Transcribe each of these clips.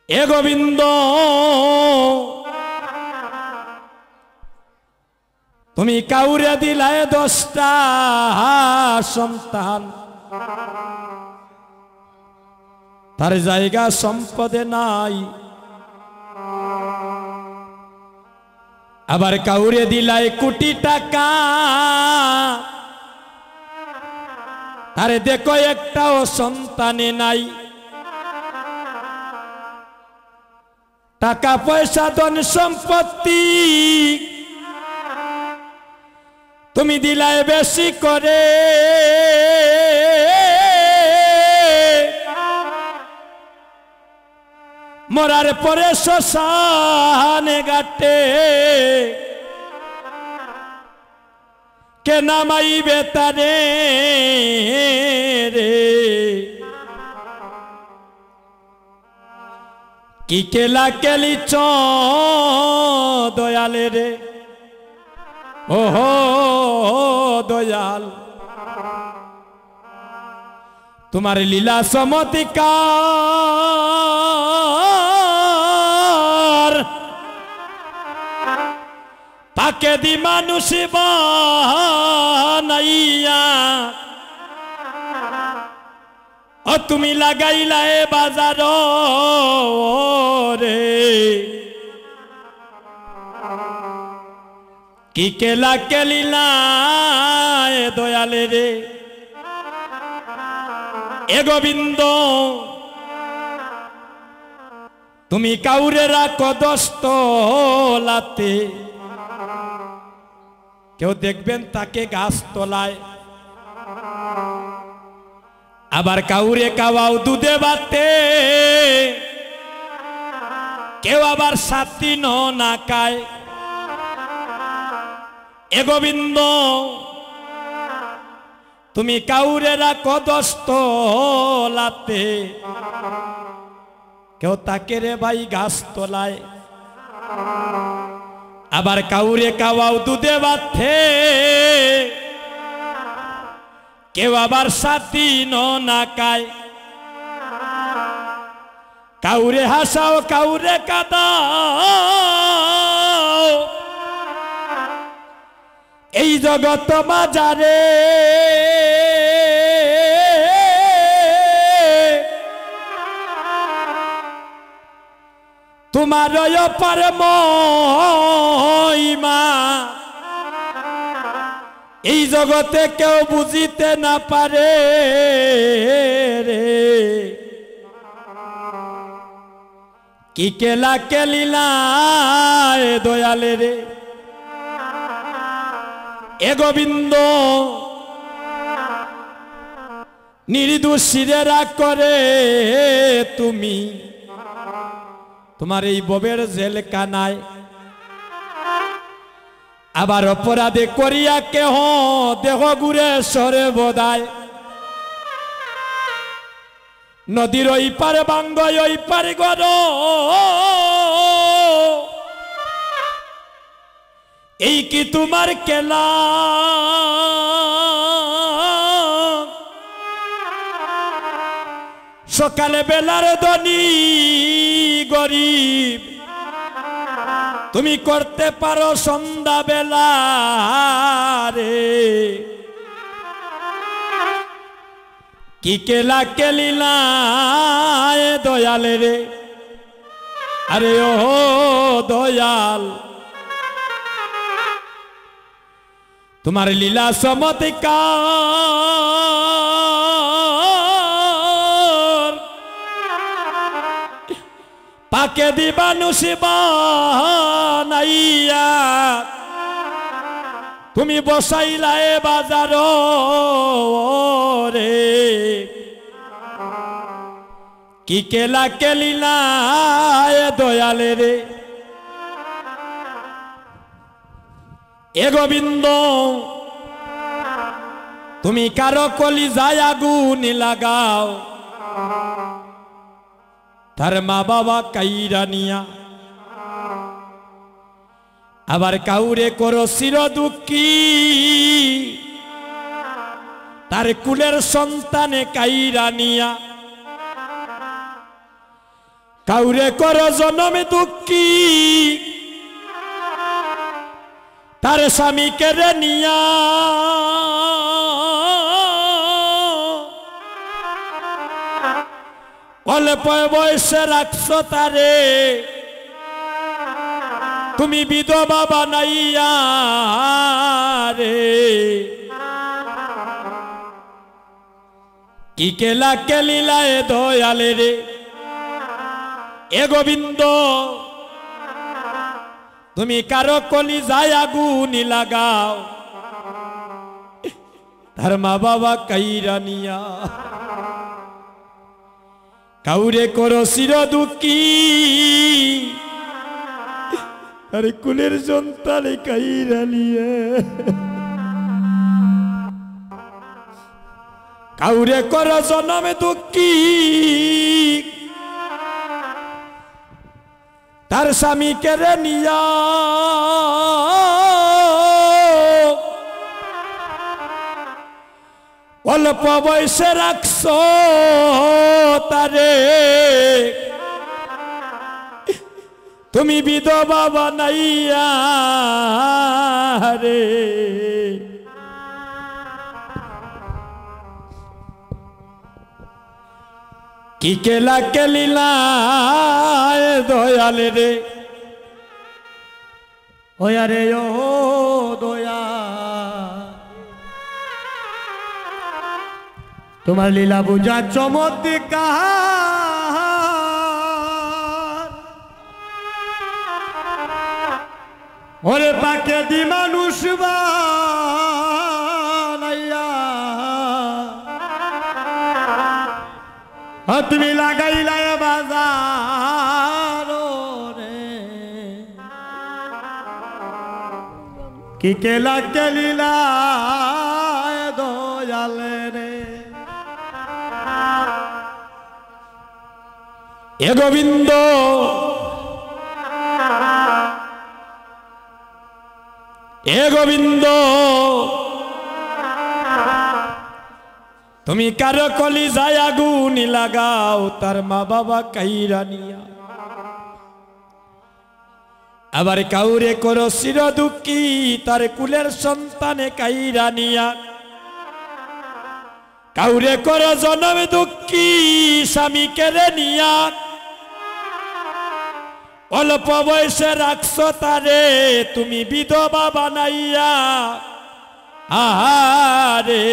এ গোবিন্দ তুমি কাউরে দিলায় 10টা সন্তান, তার জায়গা সম্পদে নাই। আবার কাউরে দিলায় কোটি টাকা, আরে দেখো একটাও সন্তানে নাই। টাকা পয়সা ধন সম্পত্তি তুমি দিলায় বেশি করে, মরার পরে শ্মশানে ঘাটে কে নামাইবে তারে রে। কি কেলা কেলিছ দয়ালে রে, ওহো দয়াল তোমার লীলা চমৎকার, পাকে দি মানুষ বানাইয়া ও তুমি লাগাইলা এ বাজার রে। কি কেলা কেলিলা এ দয়ালে রে, এ গোবিন্দ তুমি কাউরে রাখো 10 তলাতে, কেউ দেখবেন তাকে গাছ তলায়। আবার কাউরে খাওয়াও দুধে ভাতে, কেউ আবার 7 দিন না খায়। এ গোবিন্দ তুমি কাউরে রাখো 10 তলাতে, কেউ তাকে রে ভাই গাছ তলায়। আবার কাউরে খাওয়াও দুধে ভাতে, কেউ আবার 7 দিন না খায়। কাউরে হাসাও কাউরে কাঁদাও, এই জগৎ বাজারে তোমার অপার মহিমা এই জগতে কেউ বুঝিতে না পারে রে। কি কেলা কেলিলা এ দয়ালে রে, এ গোবিন্দ নির্দোষীরে রাগ করে তুমি তোমার এই ববের জেলখানায়। আবার অপরাধে করিয়া কেহ দেহ ঘুরে সরে বোধায়, নদীর ওই পারে বাঙ্গ ওই পারে গর, এই কি তোমার কেলা। সকালে বেলার ধনী গরিব তুমি করতে পারো সন্ধ্যা বেলা রে। কি কেলা কেলিলা এ দয়ালে রে, আরে ও দয়াল তোমার লীলা চমৎকার, পাকে দি মানুষ বানাইয়া তুমি বসাইলা এ বাজার রে। কি কেলা কেলিলা এ দয়ালে রে, এ গোবিন্দ তুমি কারো কলিজায় আগুন লাগাও, তার মা বাবা কাইরা নিয়া। আবার কাউরে করো চির দুঃখী, তার কুলের সন্তানে কাইরা নিয়া। কাউরে করো জনমে দুঃখী তার স্বামী কেড়ে নিয়া অল্প বয়সে রাখছো তারে তুমি বিধবা বানাইয়া রে কি কেলা কেলিলায় দয়ালে রে এ গোবিন্দ তুমি কারো কলি যায় আগুনি লাগাও তার মা বাবা কাইরা নিয়া কাউরে করো চির দুঃখী আরে কুলের সন্তানে কাইরা নিয়ে কাউরে করো জনমে দুঃখী তার স্বামী কেড়ে নিয়া অল্প বয়সে রাখছো তারে তুমি বিধবা বানাইয়া রে কি কেলা কেলিলা দয়ালে রে ওয়া রে ও দয়া তোমার লীলা বুঝা চমৎকার ওরে পাকে দি মানুষ বানাইয়া তুমি লাগাইলাই বাজার রে কি কেলা কেলিলা দয়ালে রে এ গোবিন্দ এ গোবিন্দ তুমি কারো কলি যায় আগুনি লাগাও তার মা বাবা কাইরা নিয়া আবার কাউরে করো চির দুঃখী তার কুলের সন্তানে কাইরা নিয়া কাউরে করো জনমে দুঃখী স্বামী কেড়ে নিয়া অল্প বয়সে রাখছো তারে তুমি বিধবা বানাইয়া আহারে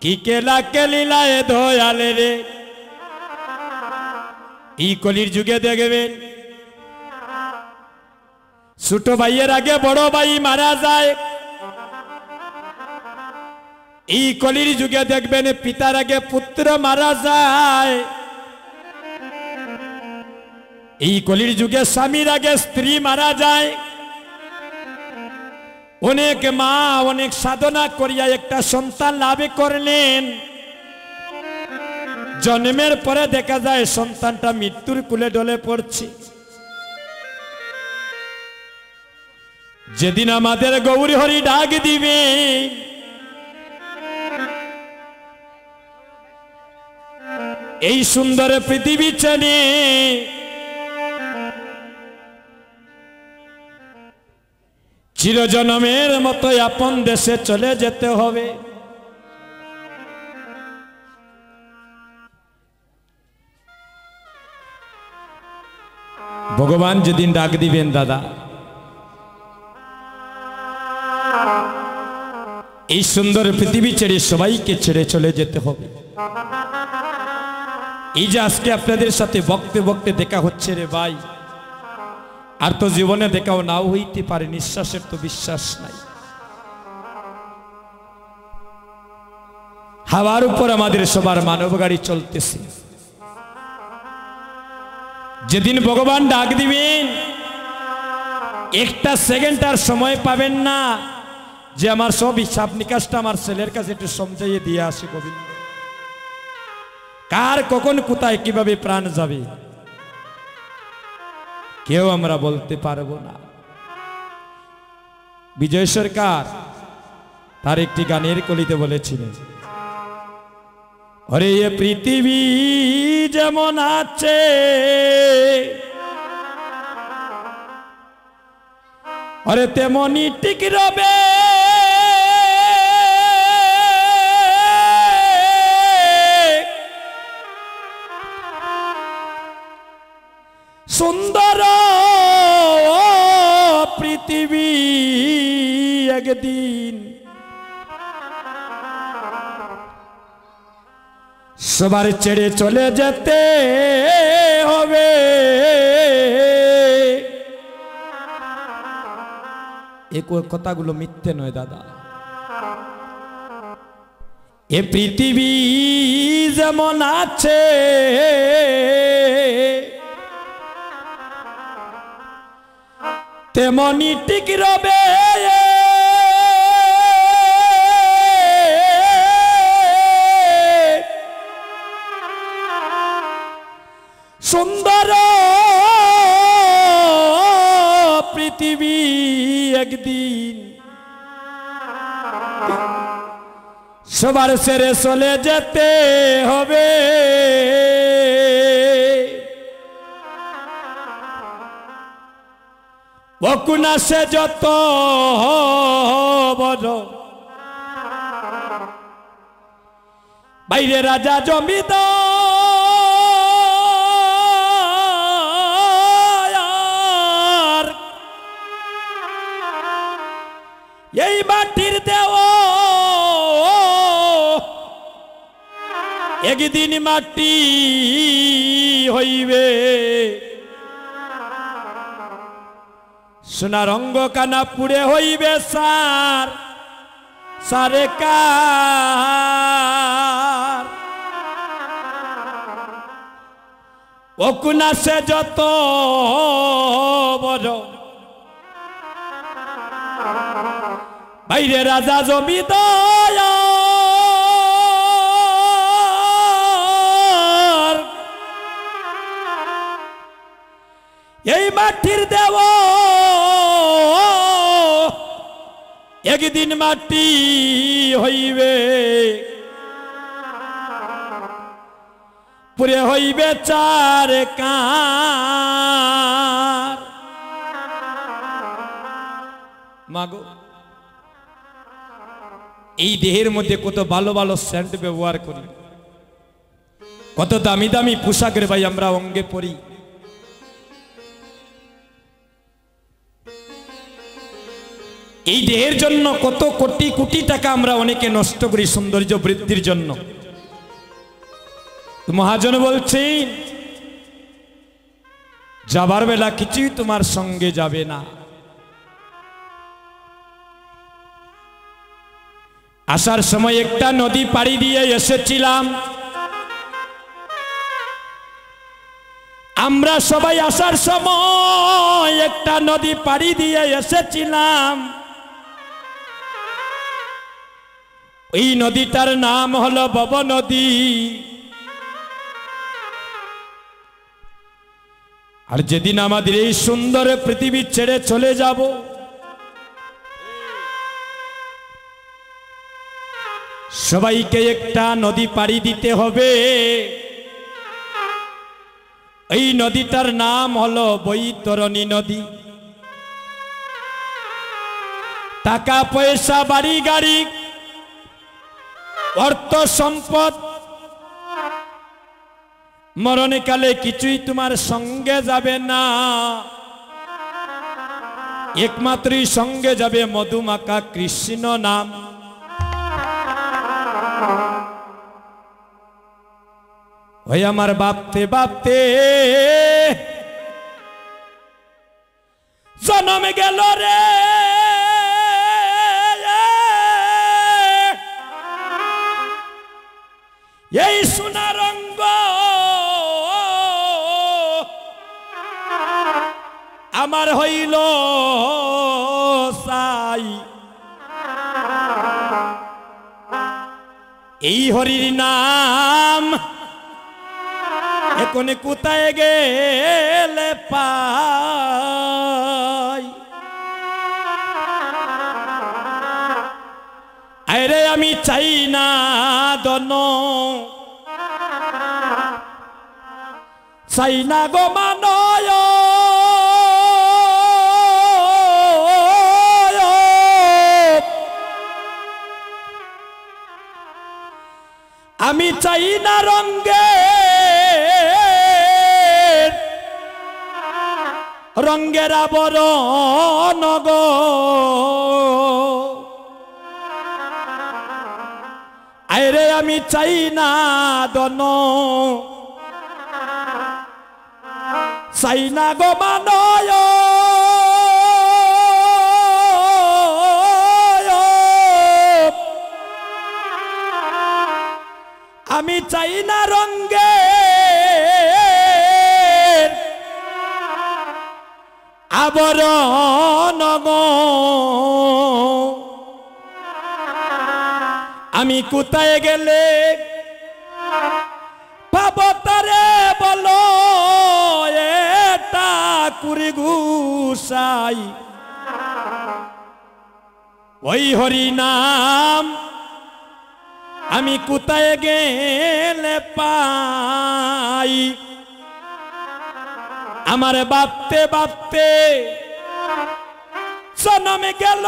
কি কেলা কেলিলায় দয়ালে রে এই কলির যুগে দেখবেন ছোট ভাইয়ের আগে বড় ভাই মারা যায় এই কলির যুগে দেখবেন পিতার আগে পুত্র মারা যায় এই কলির যুগে স্বামীর আগে স্ত্রী মারা যায় অনেক মা অনেক সাধনা করিয়া একটা সন্তান লাভ করলেন জন্মের পরে দেখা যায় সন্তানটা মৃত্যুর কুলে ঢলে পড়ছে যেদিন আমাদের গৌরী হরি ডাক দিবে এই সুন্দর পৃথিবী ছেড়ে চিরজনমের মতো আপন দেশে চলে যেতে হবে ভগবান যেদিন ডাক দিবেন দাদা এই সুন্দর পৃথিবী ছেড়ে সবাইকে ছেড়ে চলে যেতে হবে এই যে আজকে আপনাদের সাথে বকতে বকতে দেখা হচ্ছে রে ভাই আর তো জীবনে দেখাও নাও হইতে পারে নিঃশ্বাসের তো বিশ্বাস নাই হাওয়ার উপর আমাদের সবার মানব গাড়ি চলতেছে যেদিন ভগবান ডাক দিবেন একটা সেকেন্ড আর সময় পাবেন না যে আমার সব হিসাব নিকাশটা আমার ছেলের কাছে একটু সমঝাইয়ে দিয়ে আসি গোবিন্দ কার কখন কোথায় কিভাবে প্রাণ যাবে কেউ আমরা বলতে পারবো না বিজয় সরকার তার একটি গানের কলিতে বলেছিলেন अरे ये पृथ्वी जेमन आछे अरे तेमनी टिक रबे सुंदर पृथ्वी एक दिन सबार चेड़े चले जेते होबे एक कथागुलो मिथ्ये नय दादा ए पृथ्वी जेमन आछे तेमनी टिक रबे सुंदर पृथ्वी एक दिन सबार सेरे चले जेते होबे वकुना से जत बड़ बाइरे राजा जमीदार यही माटिर देव एक दिन माटी हईबे सोनार अंग काना पुड़े हईबे सार सारे कार ओकुना से जत बड़ बाइरे राजा जमीदार यही माटिर देव एक दिन माटी हईबे पुरे हईबे चार कार मागो এই দেহের মধ্যে কত ভালো ভালো সেন্ট ব্যবহার করি কত দামি দামি পোশাকের ভাই আমরা অঙ্গে পরি এই দেহের জন্য কত কোটি কোটি টাকা আমরা অনেকে নষ্ট করি সৌন্দর্য বৃদ্ধির জন্য মহাজন বলছেন যাবার বেলা কিছুই তোমার সঙ্গে যাবে না আসার সময় একটা নদী পাড়ি দিয়ে এসেছিলাম আমরা সবাই আসার সময় একটা নদী পাড়ি দিয়ে এসেছিলাম এই নদীটার নাম হলো ভব নদী আর যেদিন আমাদের এই সুন্দর পৃথিবী ছেড়ে চলে যাব সবাইকে একটা নদী পাড়ি দিতে হবে এই নদীটার নাম হলো বৈতরণী নদী টাকা পয়সা বাড়ি গাড়ি অর্থ সম্পদ মরণকালে কিছুই তোমার সঙ্গে যাবে না একমাত্রই সঙ্গে যাবে মধুমাখা কৃষ্ণ নাম ওই আমার বাপতে বাপতে জন্ম গেল রে এই সোনার অঙ্গ আমার হইল সাই এই হরির নাম এখন কোথায় গেলে পাই আরে আমি চাই না দন চাই না গো মানয় আমি চাই না রঙ্গে রঙ্গের আবরণ গো আইরে আমি চাই না দন চাই না গো মানয় আমি চাই না রঙ্গে আবরণ গো আমি কোথায় গেলে পাবো তারে বলো এটা কুড়ি গুসাই ওই হরি নাম আমি কোথায় গেলে পাই আমার ভাবতে ভাবতে জন্মে গেল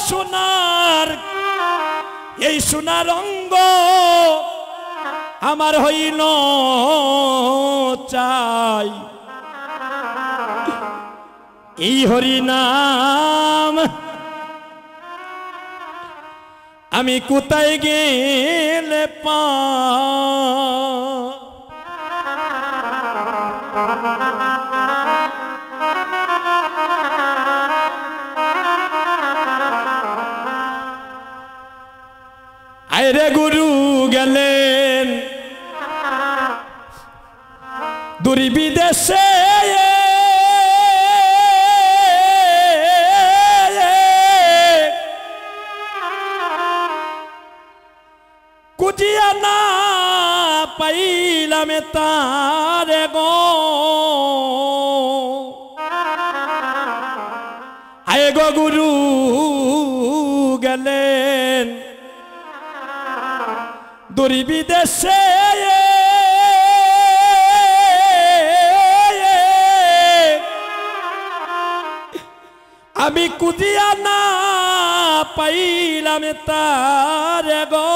সোনার এই সোনার অঙ্গ আমার হইল চাই এই হরি নাম আমি কোথায় গেলে আইরে গুরু গেলেন দূর বিদেশে কুজিয়া না পাইলাম তারে গো আয় গো গুরু গেলেন দূর বিদেশে আমি কুজিয়া না পাইলাম তারে গো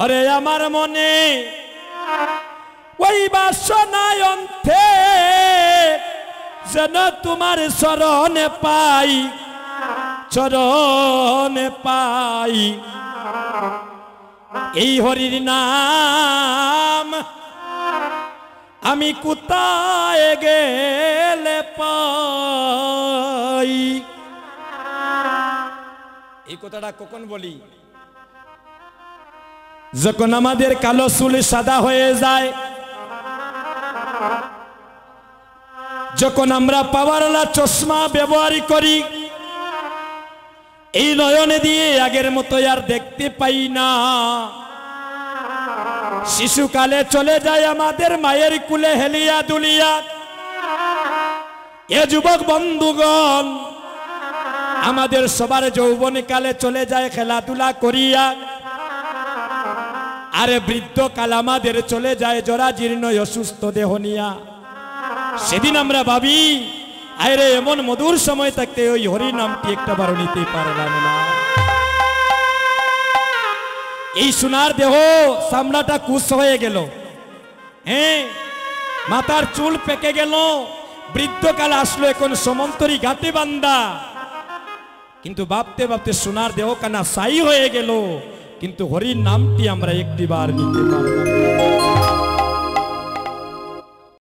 আরে আমার মনে ওই বাসনায় অন্তে যেন তোমার চরণে পাই চরণে পাই এই হরির নাম আমি কোথায় গেলে পাই এই কথাটা কখন বলি যখন আমাদের কালো চুল সাদা হয়ে যায় যখন আমরা পাওয়ারওয়ালা চশমা ব্যবহার করি এই নয়নে দিয়ে আগের মতো আর দেখতে পাই না শিশুকালে চলে যায় আমাদের মায়ের কুলে হেলিয়া দুলিয়া এ যুবক বন্ধুগণ আমাদের সবার যৌবনকালে চলে যায় খেলাধুলা করিয়া আরে বৃদ্ধকাল আমাদের চলে যায় জরাজীর্ণ অসুস্থ দেহ নিয়া সেদিন আমরা ভাবি আরে এমন মধুর সময় থাকতে ওই হরি নামটি একটা বার নিতে পারলাম না এই সোনার দেহ চামড়াটা কুশ হয়ে গেল হ্যাঁ মাথার চুল পেকে গেল বৃদ্ধকাল আসলো এখন সমন্তরী ঘাটে বান্দা কিন্তু ভাবতে ভাবতে সোনার দেহ কানা সাই হয়ে গেল কিন্তু হরির নামটি আমরা একটিবার নিতে পারলাম না